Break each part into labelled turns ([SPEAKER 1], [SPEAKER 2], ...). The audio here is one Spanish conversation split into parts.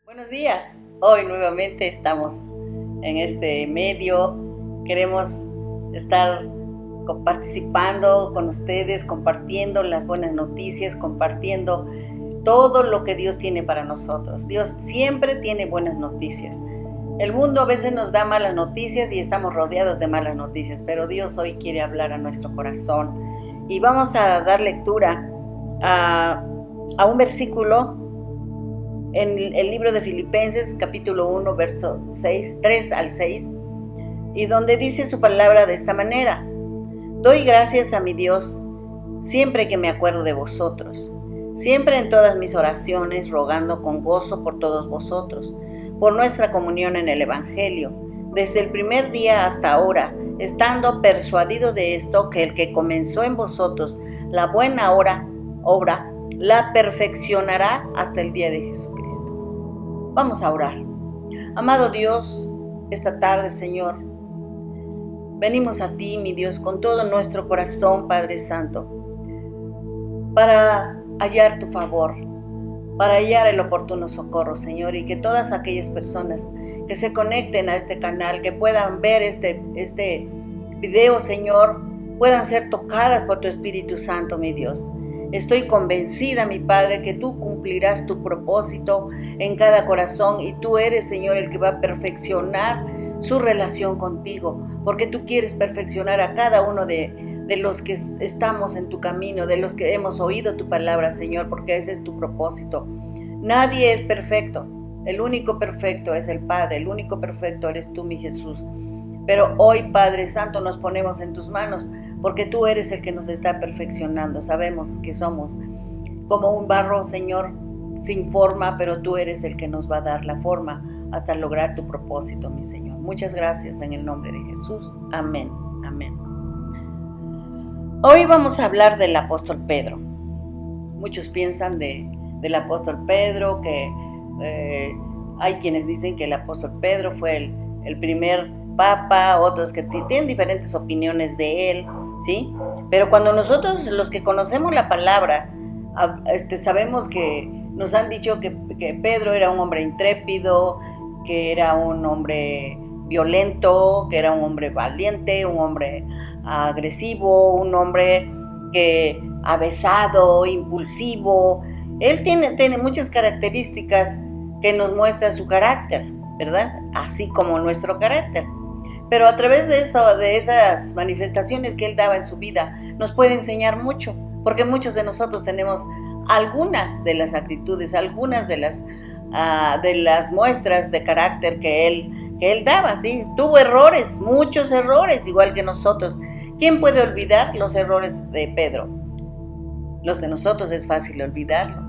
[SPEAKER 1] Buenos días. Hoy nuevamente estamos en este medio. Queremos estar participando con ustedes, compartiendo las buenas noticias, compartiendo todo lo que Dios tiene para nosotros. Dios siempre tiene buenas noticias. El mundo a veces nos da malas noticias y estamos rodeados de malas noticias, pero Dios hoy quiere hablar a nuestro corazón. Y vamos a dar lectura a un versículo en el libro de Filipenses, capítulo 1, verso 6, 3 al 6, y donde dice su palabra de esta manera: doy gracias a mi Dios siempre que me acuerdo de vosotros, siempre en todas mis oraciones, rogando con gozo por todos vosotros, por nuestra comunión en el Evangelio, desde el primer día hasta ahora, estando persuadido de esto, que el que comenzó en vosotros la buena obra, la perfeccionará hasta el día de Jesucristo. Vamos a orar. Amado Dios, esta tarde, Señor, venimos a ti, mi Dios, con todo nuestro corazón, Padre Santo, para hallar tu favor, para hallar el oportuno socorro, Señor, y que todas aquellas personas que se conecten a este canal, que puedan ver este video, Señor, puedan ser tocadas por tu Espíritu Santo, mi Dios. Estoy convencida, mi Padre, que tú cumplirás tu propósito en cada corazón y tú eres, Señor, el que va a perfeccionar su relación contigo, porque tú quieres perfeccionar a cada uno de los que estamos en tu camino, de los que hemos oído tu palabra, Señor, porque ese es tu propósito. Nadie es perfecto, el único perfecto es el Padre, el único perfecto eres tú, mi Jesús. Pero hoy, Padre Santo, nos ponemos en tus manos, porque tú eres el que nos está perfeccionando. Sabemos que somos como un barro, Señor, sin forma, pero tú eres el que nos va a dar la forma hasta lograr tu propósito, mi Señor. Muchas gracias en el nombre de Jesús. Amén. Amén. Hoy vamos a hablar del apóstol Pedro. Muchos piensan del apóstol Pedro, que hay quienes dicen que el apóstol Pedro fue el primer papa, otros que tienen diferentes opiniones de él, ¿sí? Pero cuando nosotros, los que conocemos la palabra, sabemos que nos han dicho que Pedro era un hombre intrépido, que era un hombre violento, que era un hombre valiente, un hombre agresivo, un hombre que avesado, impulsivo. Él tiene muchas características que nos muestran su carácter, ¿verdad? Así como nuestro carácter. Pero a través de esas manifestaciones que él daba en su vida, nos puede enseñar mucho, porque muchos de nosotros tenemos algunas de las actitudes, algunas de las muestras de carácter que él daba, ¿sí? Tuvo errores, muchos errores, igual que nosotros. ¿Quién puede olvidar los errores de Pedro? Los de nosotros es fácil olvidarlo,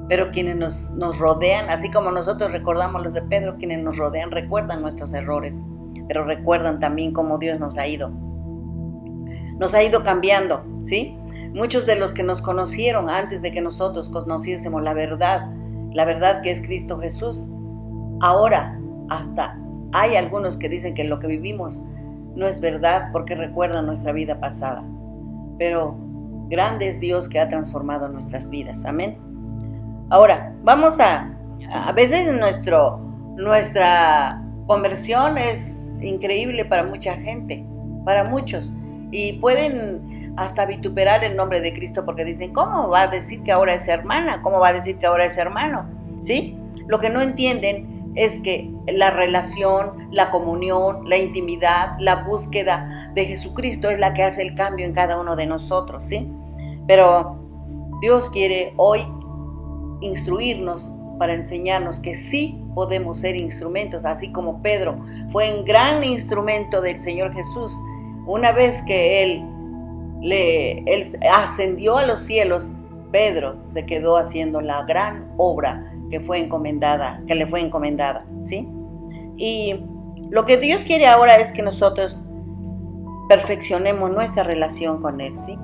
[SPEAKER 1] pero quienes nos rodean, así como nosotros recordamos los de Pedro, quienes nos rodean recuerdan nuestros errores, pero recuerdan también cómo Dios nos ha ido cambiando, ¿sí? Muchos de los que nos conocieron antes de que nosotros conociésemos la verdad que es Cristo Jesús, ahora hasta hay algunos que dicen que lo que vivimos no es verdad porque recuerdan nuestra vida pasada, pero grande es Dios que ha transformado nuestras vidas, amén. Ahora, vamos a veces nuestra conversión es increíble para mucha gente, para muchos, y pueden hasta vituperar el nombre de Cristo porque dicen, ¿cómo va a decir que ahora es hermana? ¿Cómo va a decir que ahora es hermano? ¿Sí? Lo que no entienden es que la relación, la comunión, la intimidad, la búsqueda de Jesucristo es la que hace el cambio en cada uno de nosotros, ¿sí? Pero Dios quiere hoy instruirnos para enseñarnos que sí podemos ser instrumentos, así como Pedro fue un gran instrumento del Señor Jesús. Una vez que él ascendió a los cielos, Pedro se quedó haciendo la gran obra que le fue encomendada, ¿sí? Y lo que Dios quiere ahora es que nosotros perfeccionemos nuestra relación con Él, ¿sí?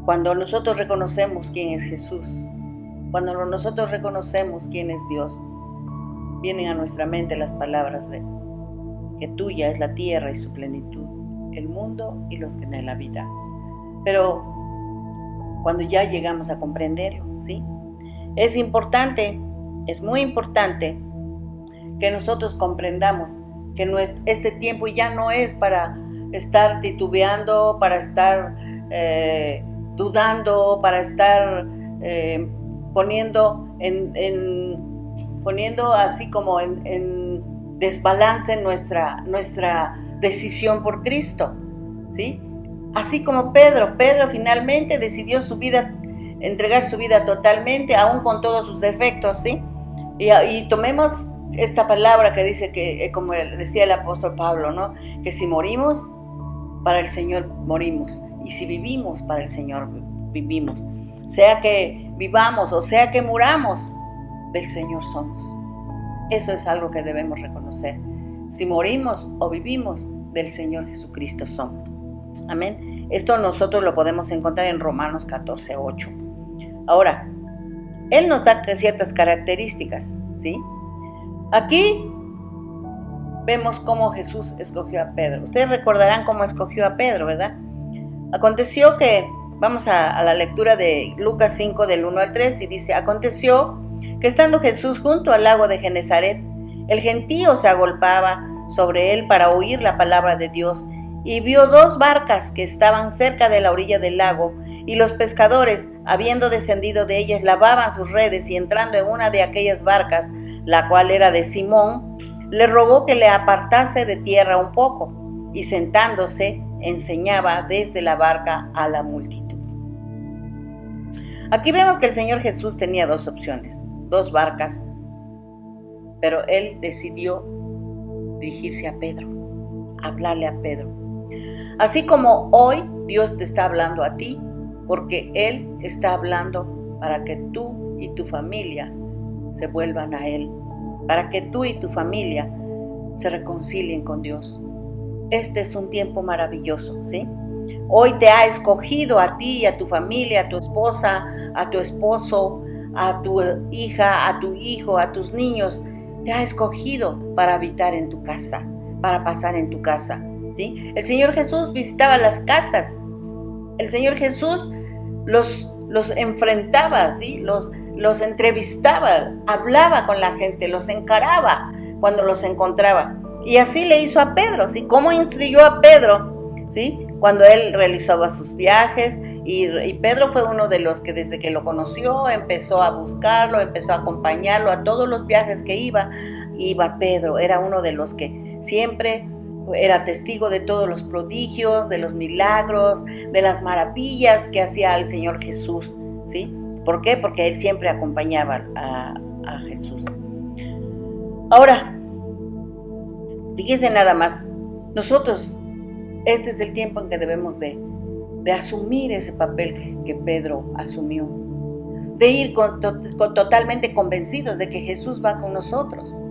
[SPEAKER 1] Cuando nosotros reconocemos quién es Jesús, cuando nosotros reconocemos quién es Dios, vienen a nuestra mente las palabras de que tuya es la tierra y su plenitud, el mundo y los que en él habitan. Pero cuando ya llegamos a comprenderlo, ¿sí? Es importante es muy importante que nosotros comprendamos que este tiempo ya no es para estar titubeando, para estar dudando, para estar poniendo así como en desbalance nuestra decisión por Cristo, ¿sí? Así como Pedro finalmente decidió entregar su vida totalmente, aún con todos sus defectos, ¿sí? Y tomemos esta palabra que dice que, como decía el apóstol Pablo, ¿no? Que si morimos, para el Señor morimos, y si vivimos, para el Señor vivimos. Sea que vivamos o sea que muramos, del Señor somos. Eso es algo que debemos reconocer. Si morimos o vivimos, del Señor Jesucristo somos. Amén. Esto nosotros lo podemos encontrar en Romanos 14:8. Ahora, Él nos da ciertas características, ¿sí? Aquí vemos cómo Jesús escogió a Pedro. Ustedes recordarán cómo escogió a Pedro, ¿verdad? Aconteció que, vamos a la lectura de Lucas 5 del 1 al 3, y dice: aconteció que estando Jesús junto al lago de Genezaret, el gentío se agolpaba sobre él para oír la palabra de Dios, y vio 2 barcas que estaban cerca de la orilla del lago, y los pescadores, habiendo descendido de ellas, lavaban sus redes, y entrando en una de aquellas barcas, la cual era de Simón, le rogó que le apartase de tierra un poco, y sentándose, enseñaba desde la barca a la multitud. Aquí vemos que el Señor Jesús tenía 2 opciones, 2 barcas, pero Él decidió dirigirse a Pedro, hablarle a Pedro. Así como hoy Dios te está hablando a ti, porque Él está hablando para que tú y tu familia se vuelvan a Él, para que tú y tu familia se reconcilien con Dios. Este es un tiempo maravilloso, ¿sí? Hoy te ha escogido a ti y a tu familia, a tu esposa, a tu esposo, a tu hija, a tu hijo, a tus niños. Te ha escogido para habitar en tu casa, para pasar en tu casa, ¿sí? El Señor Jesús visitaba las casas. El Señor Jesús los enfrentaba, ¿sí? Los entrevistaba, hablaba con la gente, los encaraba cuando los encontraba. Y así le hizo a Pedro, ¿sí? ¿Cómo instruyó a Pedro, ¿sí? Cuando él realizaba sus viajes, y Pedro fue uno de los que desde que lo conoció empezó a buscarlo, empezó a acompañarlo a todos los viajes que iba Pedro. Era uno de los que siempre era testigo de todos los prodigios, de los milagros, de las maravillas que hacía el Señor Jesús, ¿sí? ¿Por qué? Porque él siempre acompañaba a Jesús. Ahora, fíjense nada más, nosotros, este es el tiempo en que debemos de asumir ese papel que Pedro asumió, de ir totalmente convencidos de que Jesús va con nosotros,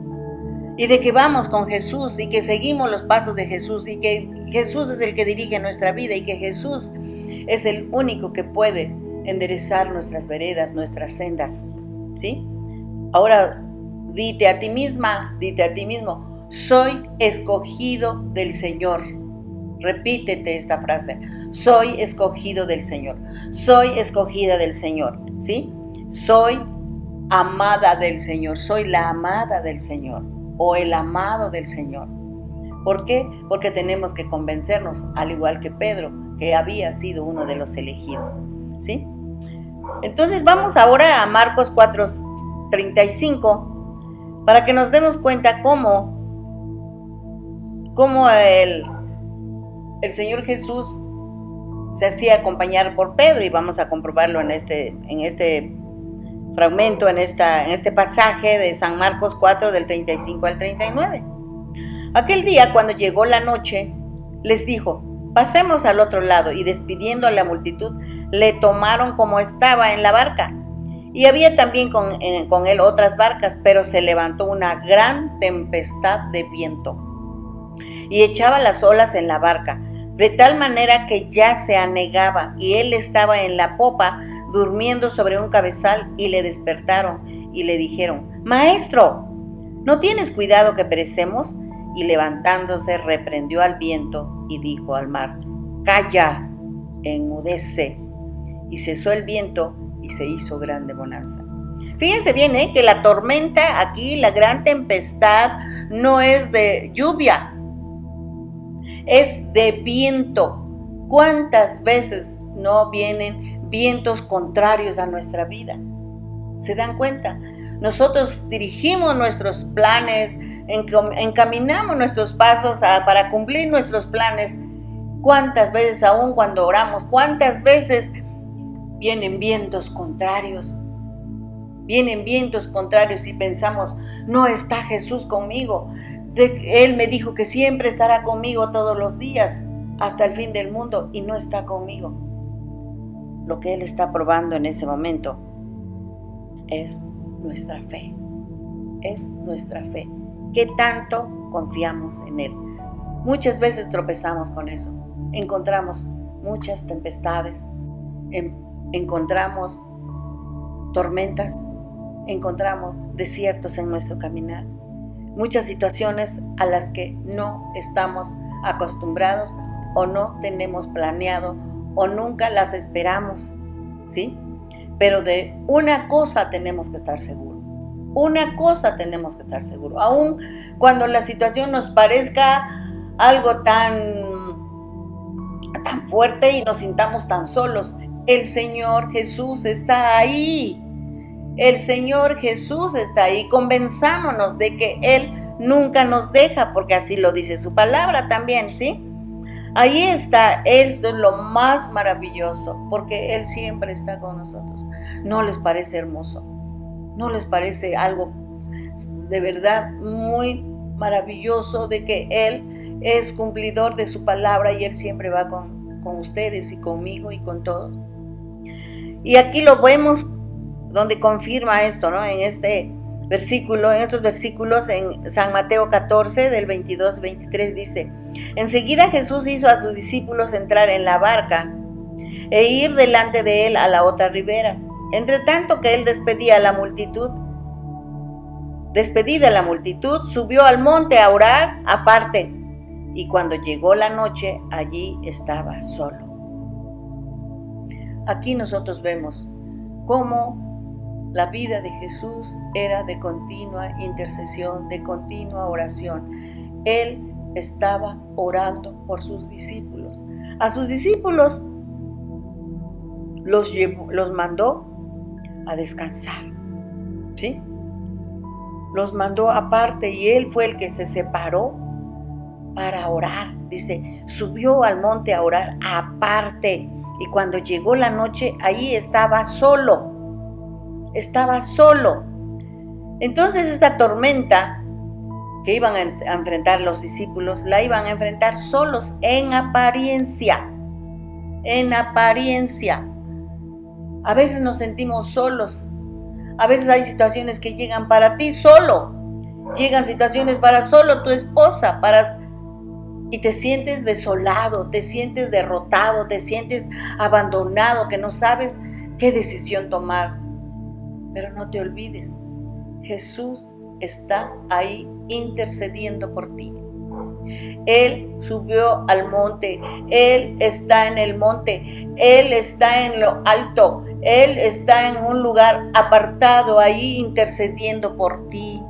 [SPEAKER 1] y de que vamos con Jesús, y que seguimos los pasos de Jesús, y que Jesús es el que dirige nuestra vida, y que Jesús es el único que puede enderezar nuestras veredas, nuestras sendas, ¿sí? Ahora, dite a ti misma, dite a ti mismo: soy escogido del Señor. Repítete esta frase: soy escogido del Señor, soy escogida del Señor, ¿sí? Soy amada del Señor, soy la amada del Señor, o el amado del Señor. ¿Por qué? Porque tenemos que convencernos, al igual que Pedro, que había sido uno de los elegidos, ¿sí? Entonces vamos ahora a Marcos 4:35, para que nos demos cuenta cómo el Señor Jesús se hacía acompañar por Pedro, y vamos a comprobarlo en este fragmento, en este pasaje de San Marcos 4, del 35 al 39. Aquel día, cuando llegó la noche, les dijo: pasemos al otro lado, y despidiendo a la multitud, le tomaron como estaba en la barca. Y había también con él otras barcas, pero se levantó una gran tempestad de viento, y echaba las olas en la barca, de tal manera que ya se anegaba, y él estaba en la popa, durmiendo sobre un cabezal, y le despertaron, y le dijeron: Maestro, ¿no tienes cuidado que perecemos? Y levantándose, reprendió al viento, y dijo al mar: Calla, enmudece. Y cesó el viento, y se hizo grande bonanza. Fíjense bien, que la tormenta aquí, la gran tempestad, no es de lluvia, es de viento. ¿Cuántas veces no vienen vientos contrarios a nuestra vida? ¿Se dan cuenta? Nosotros dirigimos nuestros planes, encaminamos nuestros pasos para cumplir nuestros planes. ¿Cuántas veces, aún cuando oramos, cuántas veces vienen vientos contrarios? Vienen vientos contrarios y pensamos, no está Jesús conmigo. Él me dijo que siempre estará conmigo todos los días, hasta el fin del mundo, y no está conmigo. Lo que Él está probando en ese momento es nuestra fe. Es nuestra fe. ¿Qué tanto confiamos en Él? Muchas veces tropezamos con eso. Encontramos muchas tempestades, encontramos tormentas, encontramos desiertos en nuestro caminar. Muchas situaciones a las que no estamos acostumbrados o no tenemos planeado o nunca las esperamos, ¿sí? Pero de una cosa tenemos que estar seguros. Una cosa tenemos que estar seguros. Aun cuando la situación nos parezca algo tan fuerte y nos sintamos tan solos, el Señor Jesús está ahí. El Señor Jesús está ahí. Convenzámonos de que Él nunca nos deja, porque así lo dice su palabra también, ¿sí? Ahí está, esto es lo más maravilloso, porque Él siempre está con nosotros. ¿No les parece hermoso? ¿No les parece algo de verdad muy maravilloso de que Él es cumplidor de su palabra y Él siempre va con ustedes y conmigo y con todos? Y aquí lo vemos donde confirma esto, ¿no? En este versículo, en estos versículos, en San Mateo 14, del 22-23, dice: enseguida Jesús hizo a sus discípulos entrar en la barca e ir delante de él a la otra ribera. Entre tanto que él despedida a la multitud, subió al monte a orar aparte, y cuando llegó la noche, allí estaba solo. Aquí nosotros vemos cómo la vida de Jesús era de continua intercesión, de continua oración. Él estaba orando por sus discípulos. A sus discípulos los mandó a descansar, ¿sí? Los mandó aparte y Él fue el que se separó para orar. Dice, subió al monte a orar aparte. Y cuando llegó la noche, allí estaba solo. Estaba solo. Entonces esta tormenta que iban a enfrentar los discípulos, la iban a enfrentar solos en apariencia. En apariencia. A veces nos sentimos solos. A veces hay situaciones que llegan para ti solo. Llegan situaciones para solo tu esposa, y te sientes desolado, te sientes derrotado, te sientes abandonado, que no sabes qué decisión tomar. Pero no te olvides, Jesús está ahí intercediendo por ti. Él subió al monte, Él está en el monte, Él está en lo alto, Él está en un lugar apartado ahí intercediendo por ti.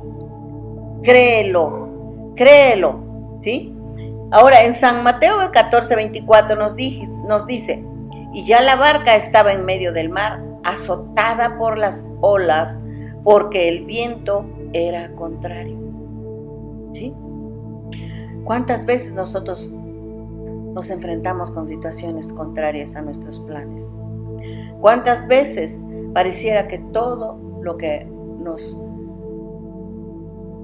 [SPEAKER 1] Créelo, ¿sí? Ahora en San Mateo 14:24 nos dice, y ya la barca estaba en medio del mar, azotada por las olas, porque el viento era contrario. ¿Sí? ¿Cuántas veces nosotros nos enfrentamos con situaciones contrarias a nuestros planes? ¿Cuántas veces pareciera que todo lo que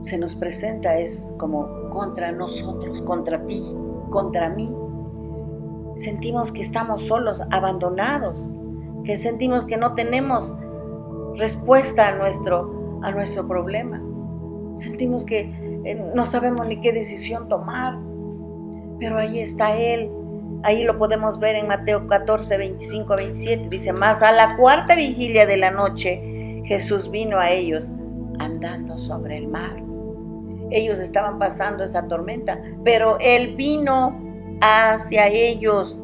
[SPEAKER 1] se nos presenta es como contra nosotros, contra ti, contra mí? Sentimos que estamos solos, abandonados, que sentimos que no tenemos respuesta a nuestro problema. Sentimos que no sabemos ni qué decisión tomar, pero ahí está Él. Ahí lo podemos ver en Mateo 14, 25-27. Dice, mas a la cuarta vigilia de la noche, Jesús vino a ellos andando sobre el mar. Ellos estaban pasando esta tormenta, pero Él vino hacia ellos.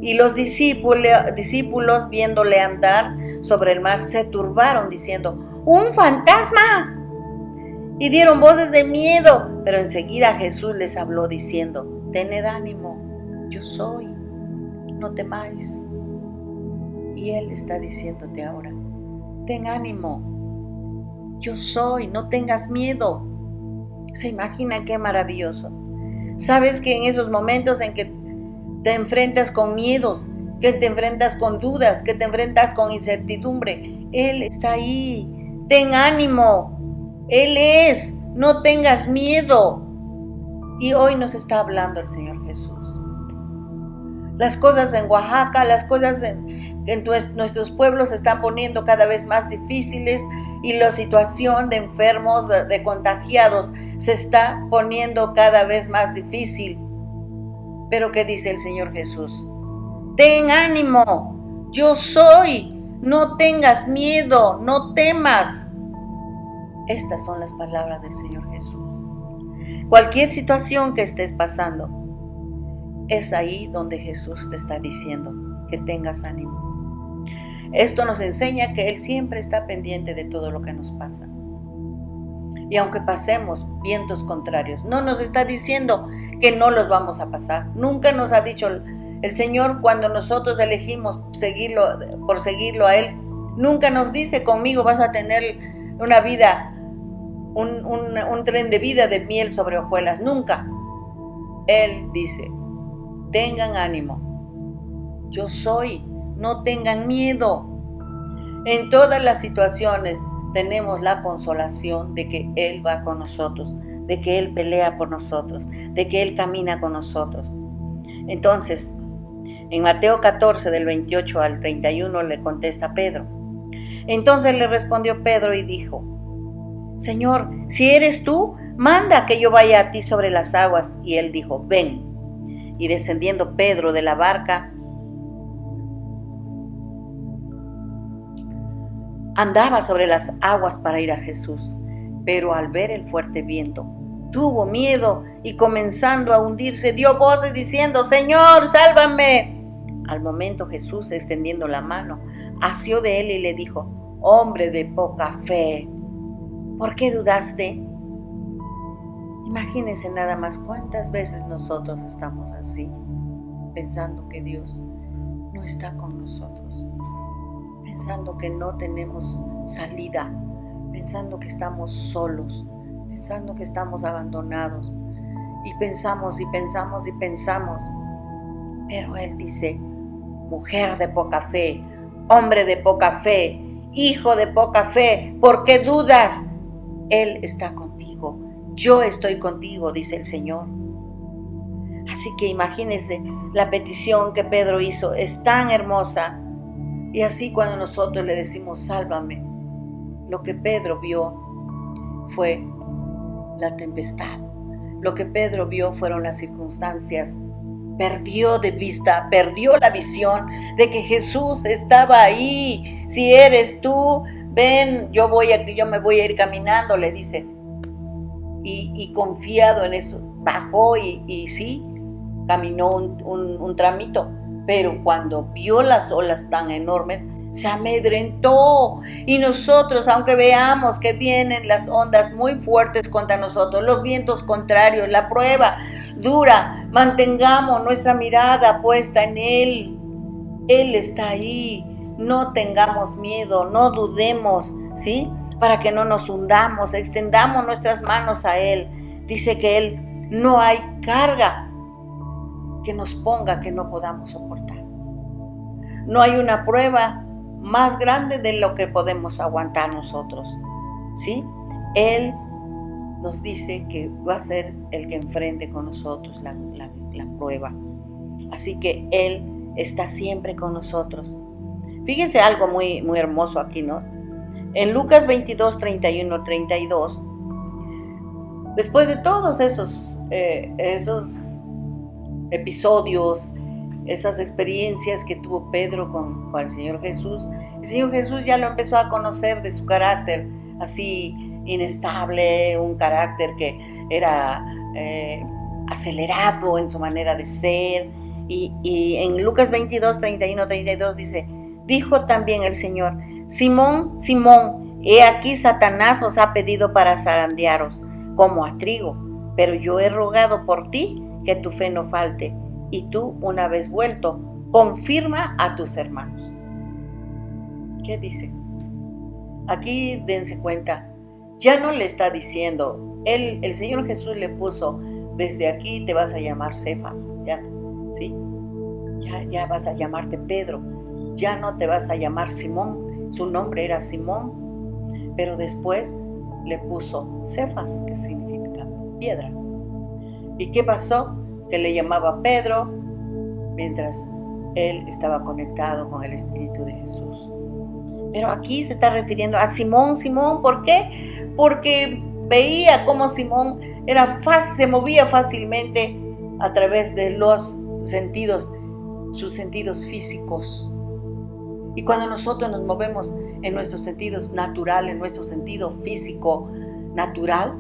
[SPEAKER 1] Y los discípulos, viéndole andar sobre el mar se turbaron diciendo: ¡un fantasma! Y dieron voces de miedo, pero enseguida Jesús les habló diciendo: tened ánimo, yo soy, no temáis. Y Él está diciéndote ahora: ten ánimo, yo soy, no tengas miedo. ¿Se imagina qué maravilloso? Sabes que en esos momentos en que te enfrentas con miedos, que te enfrentas con dudas, que te enfrentas con incertidumbre, Él está ahí. Ten ánimo, Él es, no tengas miedo. Y hoy nos está hablando el Señor Jesús. Las cosas en Oaxaca, las cosas en nuestros pueblos se están poniendo cada vez más difíciles y la situación de enfermos, de contagiados, se está poniendo cada vez más difícil. Pero ¿qué dice el Señor Jesús? Ten ánimo, yo soy, no tengas miedo, no temas. Estas son las palabras del Señor Jesús. Cualquier situación que estés pasando, es ahí donde Jesús te está diciendo que tengas ánimo. Esto nos enseña que Él siempre está pendiente de todo lo que nos pasa. Y aunque pasemos vientos contrarios, no nos está diciendo que no los vamos a pasar. Nunca nos ha dicho el Señor, cuando nosotros elegimos por seguirlo a Él, nunca nos dice: conmigo vas a tener una vida, un tren de vida de miel sobre hojuelas. Nunca. Él dice: tengan ánimo, yo soy, no tengan miedo. En todas las situaciones tenemos la consolación de que Él va con nosotros, de que Él pelea por nosotros, de que Él camina con nosotros. Entonces, en Mateo 14, del 28 al 31, le contesta Pedro. Entonces le respondió Pedro y dijo: Señor, si eres tú, manda que yo vaya a ti sobre las aguas. Y él dijo: ven. Y descendiendo Pedro de la barca, andaba sobre las aguas para ir a Jesús, pero al ver el fuerte viento, tuvo miedo y comenzando a hundirse, dio voces diciendo: Señor, sálvame. Al momento Jesús, extendiendo la mano, asió de él y le dijo: hombre de poca fe, ¿por qué dudaste? Imagínense nada más cuántas veces nosotros estamos así, pensando que Dios no está con nosotros, pensando que no tenemos salida, pensando que estamos solos, pensando que estamos abandonados, y pensamos y pensamos y pensamos. Pero Él dice: mujer de poca fe, hombre de poca fe, hijo de poca fe, ¿por qué dudas? Él está contigo, yo estoy contigo, dice el Señor. Así que imagínense, la petición que Pedro hizo es tan hermosa. Y así cuando nosotros le decimos: sálvame, lo que Pedro vio fue la tempestad. Lo que Pedro vio fueron las circunstancias. Perdió de vista, perdió la visión de que Jesús estaba ahí. Si eres tú, ven, yo me voy a ir caminando, le dice. Y confiado en eso, bajó y sí, caminó un tramito. Pero cuando vio las olas tan enormes, se amedrentó. Y nosotros, aunque veamos que vienen las ondas muy fuertes contra nosotros, los vientos contrarios, la prueba dura, mantengamos nuestra mirada puesta en Él. Él está ahí. No tengamos miedo, no dudemos, ¿sí? Para que no nos hundamos, extendamos nuestras manos a Él. Dice que Él no hay carga que nos ponga que no podamos soportar. No hay una prueba más grande de lo que podemos aguantar nosotros, ¿sí? Él nos dice que va a ser el que enfrente con nosotros la prueba. Así que Él está siempre con nosotros. Fíjense algo muy, muy hermoso aquí, ¿no? En Lucas 22, 31, 32, después de todos esos episodios, esas experiencias que tuvo Pedro con el Señor Jesús, el Señor Jesús ya lo empezó a conocer de su carácter así inestable, un carácter que era acelerado en su manera de ser. Y en Lucas 22, 31, 32 dice: dijo también el Señor: Simón, Simón, he aquí Satanás os ha pedido para zarandearos como a trigo, pero yo he rogado por ti que tu fe no falte, y tú, una vez vuelto, confirma a tus hermanos. ¿Qué dice? Aquí dense cuenta, ya no le está diciendo, el Señor Jesús le puso, desde aquí te vas a llamar Cefas, ¿ya? ¿Sí? Ya vas a llamarte Pedro, ya no te vas a llamar Simón, su nombre era Simón, pero después le puso Cefas, que significa piedra. ¿Y qué pasó? Que le llamaba Pedro mientras él estaba conectado con el Espíritu de Jesús. Pero aquí se está refiriendo a Simón, Simón, ¿por qué? Porque veía cómo Simón se movía fácilmente a través de los sentidos, sus sentidos físicos. Y cuando nosotros nos movemos en nuestros sentidos naturales, en nuestro sentido físico natural,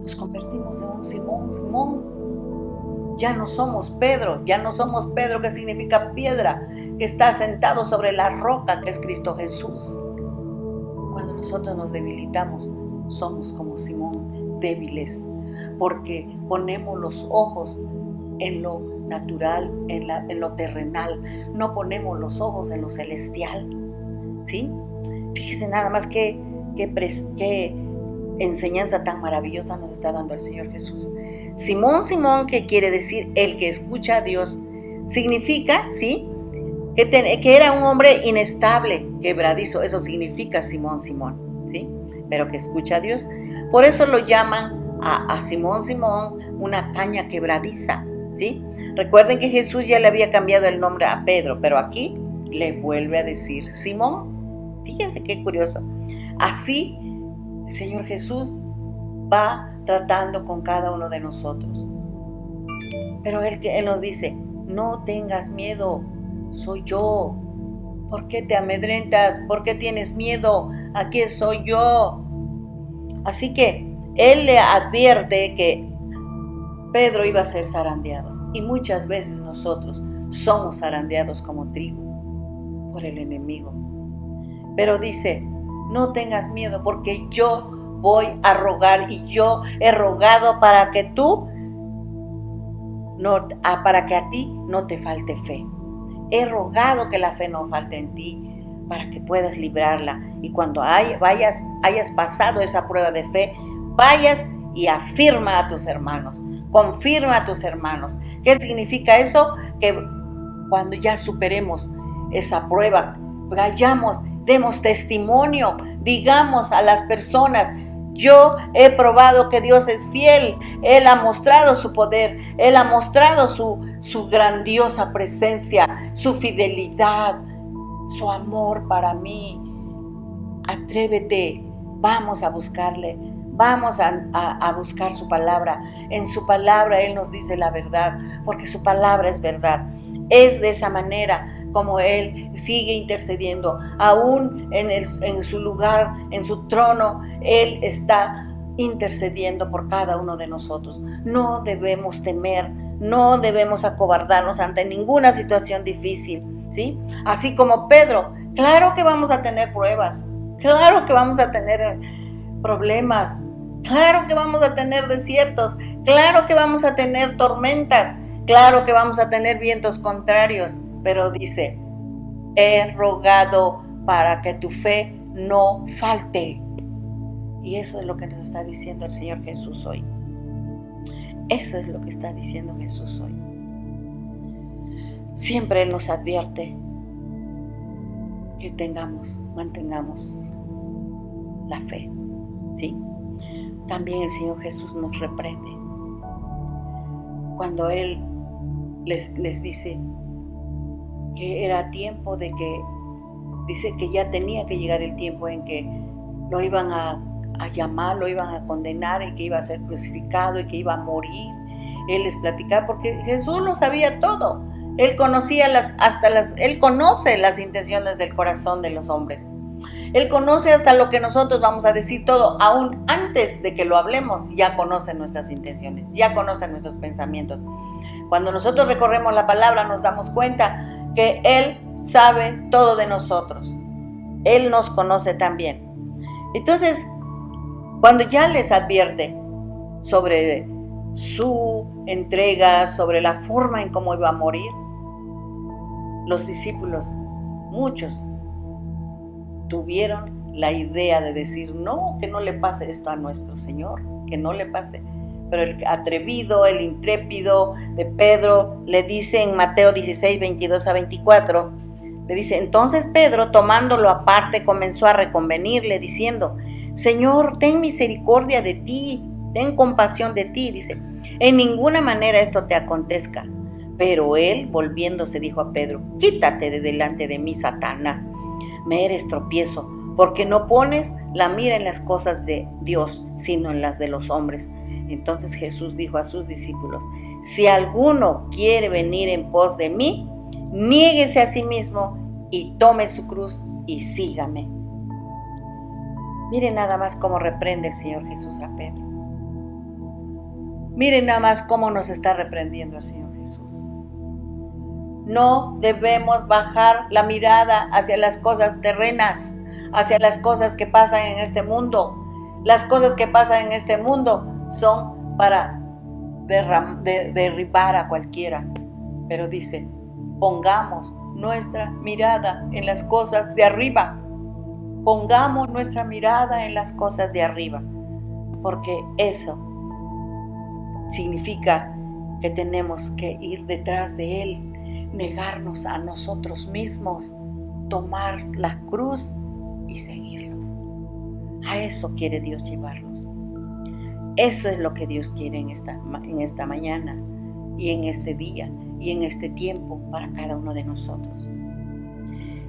[SPEAKER 1] nos convertimos en un Simón, Simón. Ya no somos Pedro que significa piedra, que está sentado sobre la roca que es Cristo Jesús. Cuando nosotros nos debilitamos, somos como Simón, débiles, porque ponemos los ojos en lo natural, en lo terrenal, no ponemos los ojos en lo celestial, ¿sí? Fíjese nada más qué enseñanza tan maravillosa nos está dando el Señor Jesús. Simón, Simón, que quiere decir el que escucha a Dios, significa, ¿sí?, que era un hombre inestable, quebradizo, eso significa Simón, Simón, ¿sí?, pero que escucha a Dios. Por eso lo llaman a Simón, Simón, una caña quebradiza, ¿sí? Recuerden que Jesús ya le había cambiado el nombre a Pedro, pero aquí le vuelve a decir Simón. Fíjense qué curioso. Así el Señor Jesús va tratando con cada uno de nosotros. Pero Él nos dice, no tengas miedo, soy yo. ¿Por qué te amedrentas? ¿Por qué tienes miedo? Aquí soy yo. Así que Él le advierte que Pedro iba a ser zarandeado. Y muchas veces nosotros somos zarandeados como trigo por el enemigo. Pero dice, no tengas miedo porque yo voy a rogar y yo he rogado para que para que a ti no te falte fe. He rogado que la fe no falte en ti para que puedas librarla. Y cuando hayas pasado esa prueba de fe, vayas y afirma a tus hermanos, confirma a tus hermanos. ¿Qué significa eso? Que cuando ya superemos esa prueba, demos testimonio, digamos a las personas, yo he probado que Dios es fiel, Él ha mostrado su poder, Él ha mostrado su grandiosa presencia, su fidelidad, su amor para mí. Atrévete, vamos a buscarle, vamos a buscar su palabra. En su palabra Él nos dice la verdad, porque su palabra es verdad. Es de esa manera como Él sigue intercediendo, aún en su lugar, en su trono, Él está intercediendo por cada uno de nosotros. No debemos temer, no debemos acobardarnos ante ninguna situación difícil, ¿sí? Así como Pedro, claro que vamos a tener pruebas, claro que vamos a tener problemas, claro que vamos a tener desiertos, claro que vamos a tener tormentas, claro que vamos a tener vientos contrarios. Pero dice, he rogado para que tu fe no falte. Y eso es lo que nos está diciendo el Señor Jesús hoy. Eso es lo que está diciendo Jesús hoy. Siempre Él nos advierte que mantengamos la fe, ¿sí? También el Señor Jesús nos reprende. Cuando Él les dice que era tiempo de que, dice que ya tenía que llegar el tiempo en que lo iban a llamar, lo iban a condenar y que iba a ser crucificado y que iba a morir. Él les platicaba porque Jesús lo sabía todo. Él conocía Él conoce las intenciones del corazón de los hombres. Él conoce hasta lo que nosotros vamos a decir todo, aún antes de que lo hablemos, ya conoce nuestras intenciones, ya conoce nuestros pensamientos. Cuando nosotros recorremos la palabra nos damos cuenta que Él sabe todo de nosotros. Él nos conoce también. Entonces, cuando ya les advierte sobre su entrega, sobre la forma en cómo iba a morir, los discípulos, muchos, tuvieron la idea de decir, no, que no le pase esto a nuestro Señor, que no le pase. Pero el atrevido, el intrépido de Pedro le dice en Mateo 16, 22 a 24, le dice, entonces Pedro, tomándolo aparte, comenzó a reconvenirle, diciendo, Señor, ten misericordia de ti, ten compasión de ti, dice, en ninguna manera esto te acontezca. Pero él, volviéndose, dijo a Pedro, quítate de delante de mí, Satanás, me eres tropiezo, porque no pones la mira en las cosas de Dios, sino en las de los hombres. Entonces Jesús dijo a sus discípulos, si alguno quiere venir en pos de mí, niéguese a sí mismo y tome su cruz y sígame. Miren nada más cómo reprende el Señor Jesús a Pedro. Miren nada más cómo nos está reprendiendo el Señor Jesús. No debemos bajar la mirada hacia las cosas terrenas, hacia las cosas que pasan en este mundo. Las cosas que pasan en este mundo son para derribar a cualquiera. Pero dice, pongamos nuestra mirada en las cosas de arriba. Pongamos nuestra mirada en las cosas de arriba. Porque eso significa que tenemos que ir detrás de Él, negarnos a nosotros mismos, tomar la cruz y seguirlo. A eso quiere Dios llevarnos. Eso es lo que Dios quiere en esta mañana y en este día y en este tiempo para cada uno de nosotros.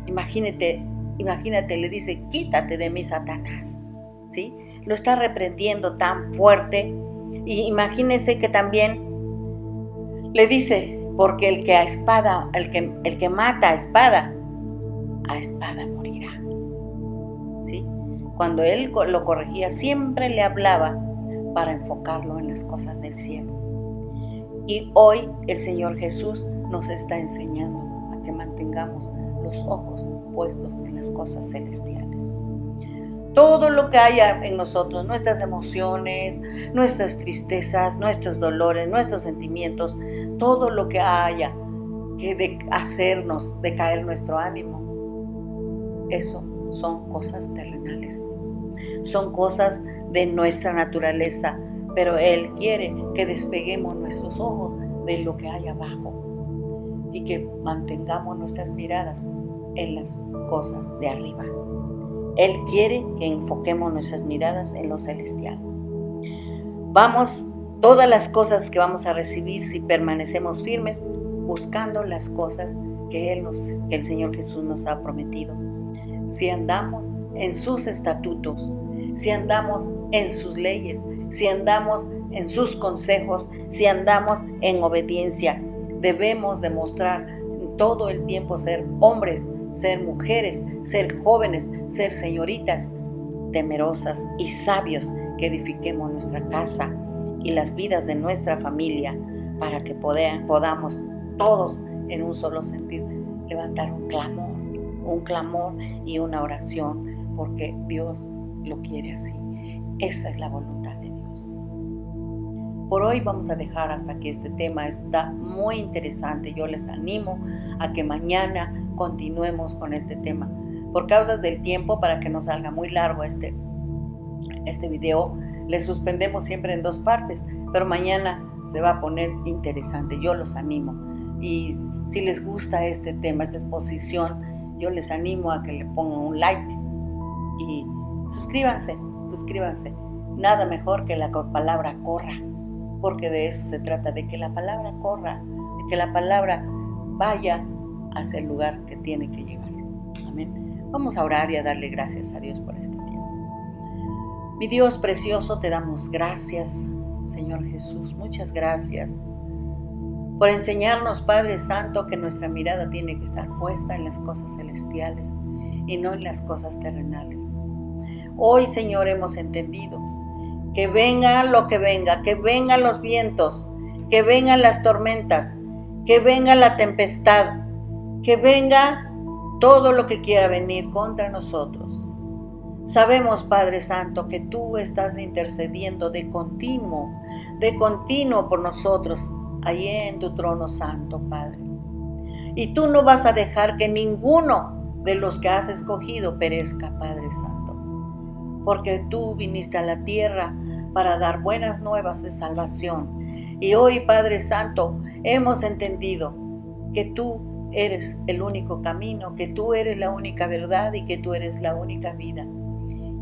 [SPEAKER 1] Imagínate, le dice, quítate de mí, Satanás, ¿sí? Lo está reprendiendo tan fuerte. Y imagínese que también le dice, porque el que mata a espada morirá. ¿Sí? Cuando él lo corregía, siempre le hablaba para enfocarlo en las cosas del cielo. Y hoy el Señor Jesús nos está enseñando a que mantengamos los ojos puestos en las cosas celestiales. Todo lo que haya en nosotros, nuestras emociones, nuestras tristezas, nuestros dolores, nuestros sentimientos, todo lo que haya que hacernos decaer nuestro ánimo, eso son cosas terrenales, son cosas de nuestra naturaleza, pero Él quiere que despeguemos nuestros ojos de lo que hay abajo y que mantengamos nuestras miradas en las cosas de arriba. Él quiere que enfoquemos nuestras miradas en lo celestial. Todas las cosas que vamos a recibir si permanecemos firmes, buscando las cosas que el Señor Jesús nos ha prometido. Si andamos en sus estatutos, si andamos en sus leyes, si andamos en sus consejos, si andamos en obediencia, debemos demostrar todo el tiempo ser hombres, ser mujeres, ser jóvenes, ser señoritas temerosas y sabios, que edifiquemos nuestra casa y las vidas de nuestra familia para que podamos todos en un solo sentir levantar un clamor y una oración, porque Dios lo quiere así. Esa es la voluntad de Dios. Por hoy vamos a dejar hasta aquí este tema. Está muy interesante. Yo les animo a que mañana continuemos con este tema. Por causas del tiempo, para que no salga muy largo este video, le suspendemos siempre en 2 partes, pero mañana se va a poner interesante. Yo los animo. Y si les gusta este tema, esta exposición, yo les animo a que le pongan un like y suscríbanse. Nada mejor que la palabra corra, porque de eso se trata, de que la palabra corra, de que la palabra vaya hacia el lugar que tiene que llegar. Amén. Vamos a orar y a darle gracias a Dios por este tiempo. Mi Dios precioso, te damos gracias, Señor Jesús. Muchas gracias por enseñarnos, Padre Santo, que nuestra mirada tiene que estar puesta en las cosas celestiales y no en las cosas terrenales. Hoy, Señor, hemos entendido que venga lo que venga, que vengan los vientos, que vengan las tormentas, que venga la tempestad, que venga todo lo que quiera venir contra nosotros. Sabemos, Padre Santo, que tú estás intercediendo de continuo por nosotros, allí en tu trono santo, Padre. Y tú no vas a dejar que ninguno de los que has escogido perezca, Padre Santo, porque tú viniste a la tierra para dar buenas nuevas de salvación. Y hoy, Padre Santo, hemos entendido que tú eres el único camino, que tú eres la única verdad y que tú eres la única vida.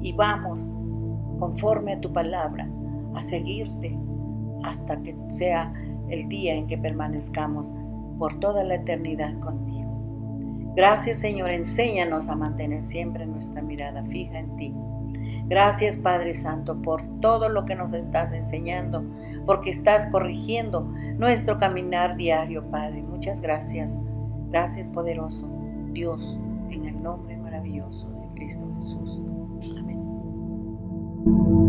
[SPEAKER 1] Y vamos, conforme a tu palabra, a seguirte hasta que sea el día en que permanezcamos por toda la eternidad contigo. Gracias, Señor, enséñanos a mantener siempre nuestra mirada fija en ti. Gracias, Padre Santo, por todo lo que nos estás enseñando, porque estás corrigiendo nuestro caminar diario, Padre. Muchas gracias. Gracias, poderoso Dios, en el nombre maravilloso de Cristo Jesús. Amén.